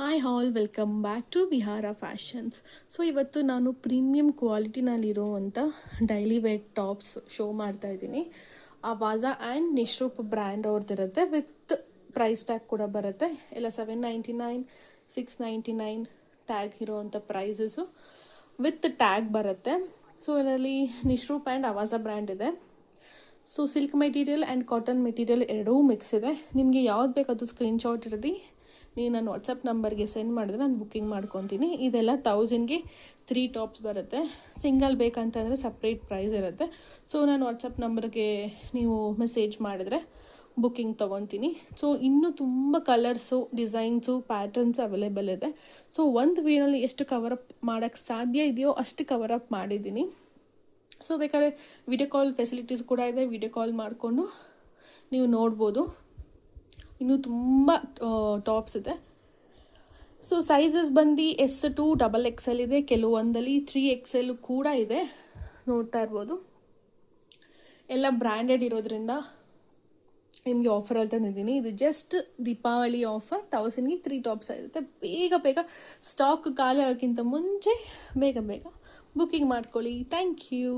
Hi all, welcome back to Vihara fashions. So ಇವತ್ತು ನಾನು premium ಕ್ವಾಲಿಟಿನಲ್ಲಿರುವಂಥ ಡೈಲಿ ವೇರ್ ಟಾಪ್ಸ್ ಶೋ ಮಾಡ್ತಾ ಇದ್ದೀನಿ. ಅವಾಜಾ ಆ್ಯಂಡ್ ನಿಶ್ರೂಪ್ ಬ್ರ್ಯಾಂಡ್ ಅವ್ರದ್ದಿರುತ್ತೆ, ವಿತ್ ಪ್ರೈಸ್ ಟ್ಯಾಗ್ ಕೂಡ ಬರುತ್ತೆ. ಎಲ್ಲ $799, $699 ಟ್ಯಾಗ್ ಇರೋವಂಥ ಪ್ರೈಸಸ್ಸು ವಿತ್ ಟ್ಯಾಗ್ ಬರುತ್ತೆ. ಸೊ ಇದರಲ್ಲಿ ನಿಶ್ರೂಪ್ ಆ್ಯಂಡ್ ಅವಾಜಾ ಬ್ರ್ಯಾಂಡ್ ಇದೆ. So silk material and cotton material ಎರಡೂ ಮಿಕ್ಸ್ ಇದೆ. ನಿಮಗೆ ಯಾವ್ದು ಬೇಕದು ಸ್ಕ್ರೀನ್ಶಾಟ್ ಇರೋದು ನೀವು ನನ್ನ ವಾಟ್ಸಪ್ ನಂಬರ್ಗೆ ಸೆಂಡ್ ಮಾಡಿದ್ರೆ ನಾನು ಬುಕ್ಕಿಂಗ್ ಮಾಡ್ಕೊತೀನಿ. ಇದೆಲ್ಲ 1000ಗೆ 3 ಟಾಪ್ಸ್ ಬರುತ್ತೆ. ಸಿಂಗಲ್ ಬೇಕಂತಂದರೆ ಸಪ್ರೇಟ್ ಪ್ರೈಸ್ ಇರುತ್ತೆ. ಸೊ ನಾನು ವಾಟ್ಸಪ್ ನಂಬರ್ಗೆ ನೀವು ಮೆಸೇಜ್ ಮಾಡಿದ್ರೆ ಬುಕ್ಕಿಂಗ್ ತೊಗೊತೀನಿ. ಸೊ ಇನ್ನೂ ತುಂಬ ಕಲರ್ಸು, ಡಿಸೈನ್ಸು, ಪ್ಯಾಟರ್ನ್ಸ್ ಅವೈಲೇಬಲ್ ಇದೆ. ಸೊ ಒಂದು ವೀಡಿಯೋಲಿ ಎಷ್ಟು ಕವರಪ್ ಮಾಡೋಕ್ಕೆ ಸಾಧ್ಯ ಇದೆಯೋ ಅಷ್ಟು ಕವರಪ್ ಮಾಡಿದ್ದೀನಿ. ಸೊ ಬೇಕಾದ್ರೆ ವಿಡಿಯೋ ಕಾಲ್ ಫೆಸಿಲಿಟೀಸ್ ಕೂಡ ಇದೆ. ವಿಡಿಯೋ ಕಾಲ್ ಮಾಡಿಕೊಂಡು ನೀವು ನೋಡ್ಬೋದು. ಇನ್ನೂ ತುಂಬ ಟಾಪ್ಸ್ ಇದೆ. ಸೊ ಸೈಜಸ್ ಬಂದು S2 XXL ಇದೆ, ಕೆಲವೊಂದಲ್ಲಿ 3XL ಕೂಡ ಇದೆ. ನೋಡ್ತಾ ಇರ್ಬೋದು. ಎಲ್ಲ ಬ್ರ್ಯಾಂಡೆಡ್ ಇರೋದ್ರಿಂದ ನಿಮಗೆ ಆಫರಲ್ಲಿ ತಂದಿದ್ದೀನಿ. ಇದು ಜಸ್ಟ್ ದೀಪಾವಳಿ ಆಫರ್. 1000ಗೆ 3 ಟಾಪ್ಸ್ ಇರುತ್ತೆ. ಬೇಗ ಬೇಗ ಸ್ಟಾಕ್ ಖಾಲಿ ಆಗೋಕ್ಕಿಂತ ಮುಂಚೆ ಬೇಗ ಬುಕ್ಕಿಂಗ್ ಮಾಡ್ಕೊಳ್ಳಿ. Thank you.